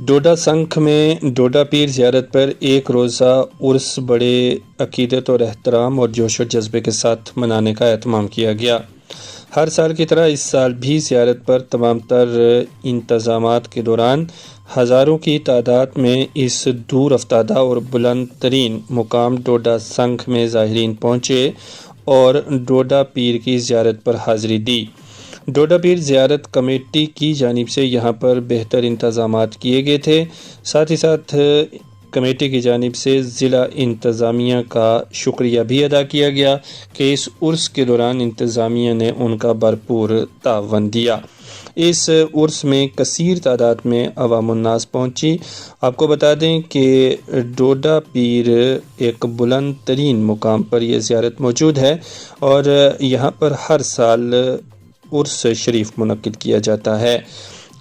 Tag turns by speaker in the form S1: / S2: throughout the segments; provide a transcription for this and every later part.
S1: डोडा संख में डोडा पीर ज़ियारत पर एक रोज़ा उर्स बड़े अक़ीदत और एहतराम और जोश व जज्बे के साथ मनाने का एहतमाम किया गया। हर साल की तरह इस साल भी ज़ियारत पर तमाम तर इंतज़ामात के दौरान हज़ारों की तादाद में इस दूर अफ्तादा और बुलंद तरीन मुकाम डोडा संख में ज़ाहिरीन पहुँचे और डोडा पीर की ज़ियारत पर हाज़िरी दी। डोडा पीर ज़ियारत कमेटी की जानिब से यहाँ पर बेहतर इंतज़ामात किए गए थे। साथ ही साथ कमेटी की जानिब से ज़िला इंतज़ामिया का शुक्रिया भी अदा किया गया कि इस उर्स के दौरान इंतज़ामिया ने उनका भरपूर तावन दिया। इस उर्स में कसीर तादाद में अवामुन्नास पहुँची। आपको बता दें कि डोडा पीर एक बुलंद तरीन मुकाम पर यह ज़ियारत मौजूद है और यहाँ पर हर साल उर्स शरीफ मुनक्किद किया जाता है।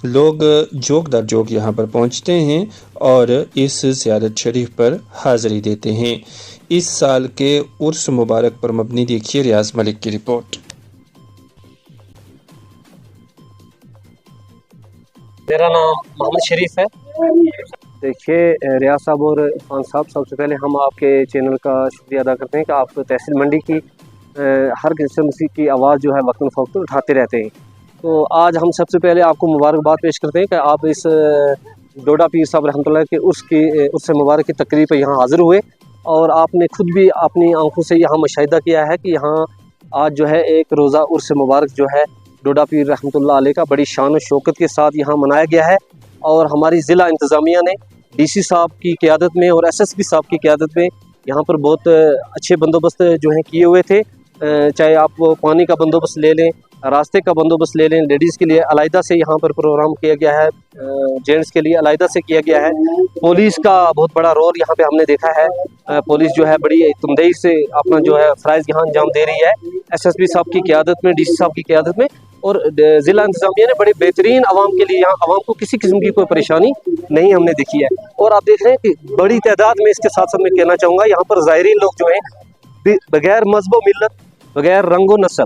S1: लोग जोक दर जोक यहाँ पर पहुँचते हैं और इस ज़ियारत शरीफ पर हाज़िरी देते हैं। इस साल के उर्स मुबारक पर मबनी देखिए रियाज मलिक की रिपोर्ट।
S2: मेरा नाम मोहम्मद शरीफ है। देखिए रियाज साहब और इरफान साहब, सबसे पहले हम आपके चैनल का शुक्रिया अदा करते हैं कि आप तहसील मंडी की हर किस्म की आवाज़ जो है वक्तन फ़वक्त उठाते रहते हैं। तो आज हम सबसे पहले आपको मुबारकबाद पेश करते हैं कि आप इस डोडा पीर साहब रहमतुल्लाह के उर्स मुबारक की तकरीब पर यहाँ हाज़िर हुए और आपने खुद भी अपनी आंखों से यहाँ मुशाहिदा किया है कि यहाँ आज जो है एक रोज़ा उर्स मुबारक जो है डोडा पीर रहमतुल्लाह अलैह का बड़ी शान और शौकत के साथ यहाँ मनाया गया है। और हमारी ज़िला इंतज़ामिया ने DC साहब की क़यादत में और SSP साहब की क़यादत में यहाँ पर बहुत अच्छे बंदोबस्त जो हैं किए हुए थे। चाहे आप वो पानी का बंदोबस्त ले लें, रास्ते का बंदोबस्त ले लें, लेडीज़ के लिए अलहदा से यहाँ पर प्रोग्राम किया गया है, जेंट्स के लिए अलहदा से किया गया है। पुलिस का बहुत बड़ा रोल यहाँ पे हमने देखा है। पुलिस जो है बड़ी तमदई से अपना जो है फ़राइज़ यहाँ अंजाम दे रही है SSP साहब की क़यादत में, DC साहब की क़यादत में। और ज़िला इंतज़ामिया ने बड़े बेहतरीन आवाम के लिए, यहाँ आवाम को किसी किस्म की कोई परेशानी नहीं हमने देखी है। और आप देख रहे हैं कि बड़ी तादाद में, इसके साथ साथ मैं कहना चाहूँगा, यहाँ पर ज़ायरीन लोग जो हैं बगैर मज़हब व मिल्लत, बगैर रंग व नस्ल,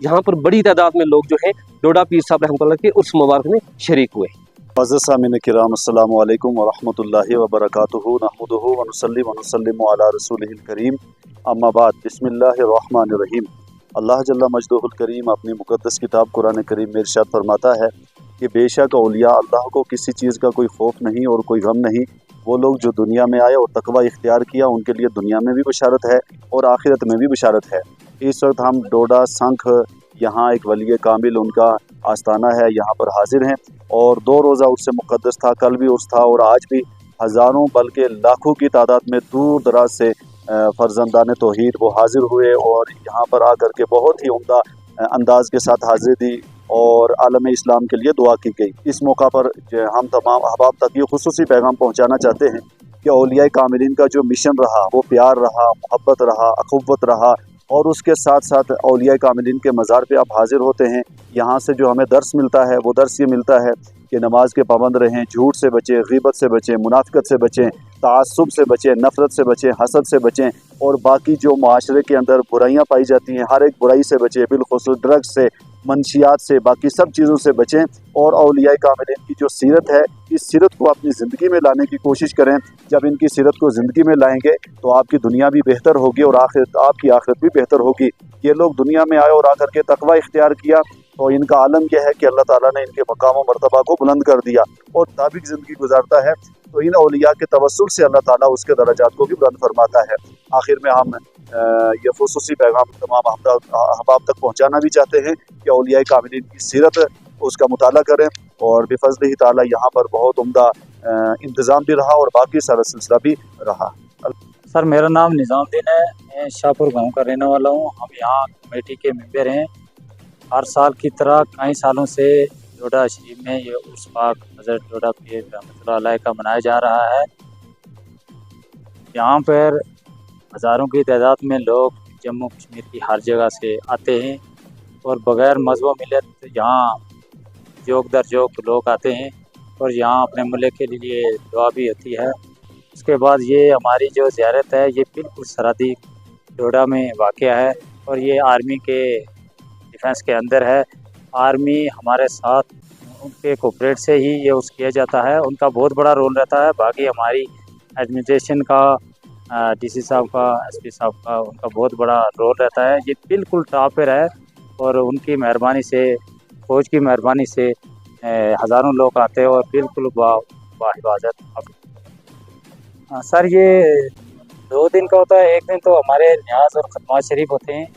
S2: यहाँ पर बड़ी तादाद में लोग जो हैं डोडा पीर साहब रहमतुल्लाह के उर्स मुबारक में शरीक हुए।
S3: मुअज़्ज़ज़ सामीन किराम, अस्सलामु अलैकुम व रहमतुल्लाहि व बरकातुहू, नहमदुहू व नुसल्लिमु अला रसूलिहिल करीम, अम्मा बाद, बिस्मिल्लाहिर रहमानिर रहीम। अल्लाह जल्ला मजदुहुल करीम अपनी मुक़द्दस किताब कुरान करीम में इरशाद फरमाता है कि बेशक औलिया अल्लाह को किसी चीज़ का कोई खौफ नहीं और कोई गम नहीं। वो लोग जो दुनिया में आए और तकवा इख्तियार किया, उनके लिए दुनिया में भी बशारत है और आखिरत में भी बशारत है। इस वक्त हम डोडा संख, यहाँ एक वली कामिल उनका आस्थाना है, यहाँ पर हाजिर हैं और 2 रोज़ा उर्स मुक़द्दस था। कल भी उर्स था और आज भी हज़ारों बल्कि लाखों की तादाद में दूर दराज से फ़र्जंदान तौहीद वो हाज़िर हुए और यहाँ पर आकर के बहुत ही उम्दा अंदाज के साथ हाज़िरी दी और आलम इस्लाम के लिए दुआ की गई। इस मौका पर हम तमाम अहबाब तक ये खुसूसी पैगाम पहुँचाना चाहते हैं कि औलिया कामिलीन का जो मिशन रहा वो प्यार रहा, मोहब्बत रहा, अख़ुव्वत रहा और उसके साथ साथ औलिया कामिलीन के मज़ार पे आप हाज़िर होते हैं। यहाँ से जो हमें दर्स मिलता है वो दर्स ये मिलता है कि नमाज के पाबंद रहें, झूठ से बचें, ग़ीबत से बचें, मुनाफ़िक़त से बचें, तासुब से बचें, नफ़रत से बचें, हसद से बचें और बाकी जो माशरे के अंदर बुराइयाँ पाई जाती हैं हर एक बुराई से बचें, बिलख़ुसूस ड्रग्स से, मनशियात से, बाकी सब चीज़ों से बचें और औलिया कामिलीन की जो सीरत है इस सीरत को अपनी ज़िंदगी में लाने की कोशिश करें। जब इनकी सीरत को ज़िंदगी में लाएंगे तो आपकी दुनिया भी बेहतर होगी और आपकी आखिरत भी बेहतर होगी। ये लोग दुनिया में आए और आकर के तकवा इख्तियार किया तो इनका आलम यह है कि अल्लाह ताला ने इनके मकाम व मर्तबा को बुलंद कर दिया और ताबिक ज़िंदगी गुजारता है तो इन औलिया के तवस्सुल से अल्लाह ताला उसके दर्जात को भी बुलंद फरमाता है। आखिर में हम ये खुसूसी पैगाम तमाम अहबाब तक पहुँचाना भी चाहते हैं कि औलिया कामिलीन की सीरत उसका मुताला करें और बिफ़ज़्लिही ताला यहाँ पर बहुत उम्दा इंतज़ाम भी रहा और बाकी सारा सिलसिला भी रहा।
S4: सर, मेरा नाम निज़ामुद्दीन है, मैं शाहपुर गांव का रहने वाला हूँ। हम यहाँ कमेटी के मेंबर हैं। हर साल की तरह कई सालों से डोडा शरीफ में ये उर्स पाक हज़रत डोडा पीर रहमतुल्लाह अलैह का मनाया जा रहा है। यहाँ पर हज़ारों की तादाद में लोग जम्मू कश्मीर की हर जगह से आते हैं और बग़ैर मज़हब मिल्लत यहाँ जोक दर जोक लोग आते हैं और यहाँ अपने मुल्क के लिए दुआ भी होती है। उसके बाद ये हमारी जो ज़ियारत है ये बिल्कुल सरहदी डोडा में वाक़या है और ये आर्मी के डिफेंस के अंदर है। आर्मी हमारे साथ उनके कोऑपरेट से ही ये उस किया जाता है। उनका बहुत बड़ा रोल रहता है। बाकी हमारी एडमिनिस्ट्रेशन का, डीसी साहब का, एसपी साहब का, उनका बहुत बड़ा रोल रहता है। ये बिल्कुल टॉप पर है और उनकी मेहरबानी से, फौज की मेहरबानी से हज़ारों लोग आते हैं और बिल्कुल बाहिफाजत। सर ये 2 दिन का होता है। एक दिन तो हमारे न्याज और खतमात शरीफ होते हैं,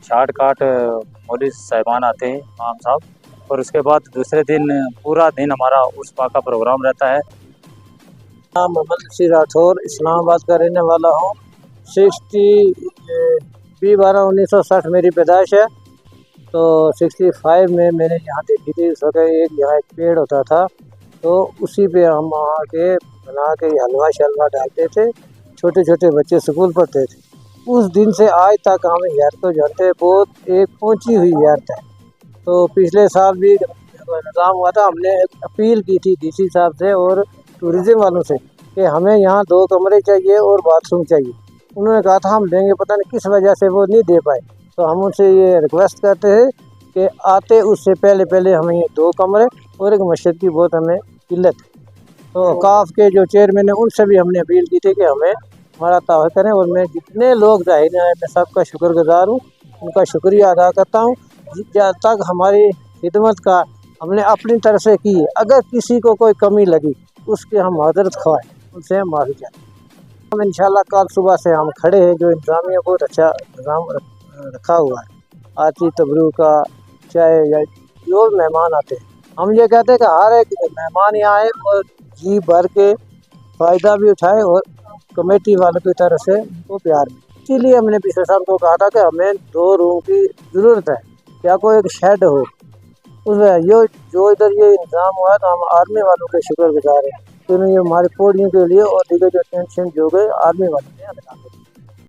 S4: शाट काट मौलवी साहिबान आते हैं, इमाम साहब, और उसके बाद दूसरे दिन पूरा दिन हमारा उर्स पाक का प्रोग्राम रहता है।
S5: नाम मोहम्मद बशीर राठौर, इस्लामाबाद का रहने वाला हूँ। 20/12/1960 मेरी पैदाइश है। तो 65 में मैंने यहाँ देखी थी। उस वक्त यहाँ एक पेड़ होता था, तो उसी पे हम वहाँ के बना के हलवा शलवा डालते थे। छोटे छोटे बच्चे स्कूल पढ़ते थे। उस दिन से आज तक हम यार को जानते हैं, बहुत एक पहुँची हुई यार है। तो पिछले साल भी निज़ाम हुआ था, हमने अपील की थी डीसी साहब से और टूरिज़म वालों से कि हमें यहाँ 2 कमरे चाहिए और बाथरूम चाहिए। उन्होंने कहा था हम देंगे, पता नहीं किस वजह से वो नहीं दे पाए। तो हम उनसे ये रिक्वेस्ट करते हैं कि आते उससे पहले हमें ये 2 कमरे और एक मस्जिद की बहुत हमें किल्लत है। तो औकाफ के जो चेयरमैन हैं उनसे भी हमने अपील की थी कि हमें हमारा ताव करें। और मैं जितने लोग ज़ाहिर हैं, मैं सबका शुक्रगुजार हूँ, उनका शुक्रिया अदा करता हूँ। जब तक हमारी खिदमत का हमने अपनी तरफ से की है, अगर किसी को कोई कमी लगी उसके हम माजरत खवाएँ, उनसे हम माफ़ी चाहते हैं। हम इंशाल्लाह कल सुबह से हम खड़े हैं। जो इंतज़ामिया बहुत अच्छा निज़ाम रखा हुआ है, आती तबरू का, चाहे या जो मेहमान आते हैं, हम ये कहते हैं कि हर एक मेहमान यहाँ आए और जी भर के फ़ायदा भी उठाए और कमेटी वालों की तरफ से उनको प्यार मिले। इसीलिए हमने पिछले साल को कहा था कि हमें 2 रूम की ज़रूरत है, क्या कोई एक शेड हो उसमें। ये जो इधर ये इंतज़ाम हुआ तो हम आर्मी वालों के शुक्रगुजार हैं, क्योंकि ये हमारी पौड़ियों के लिए और दीगर जो टेंशन जो गए आर्मी वालों ने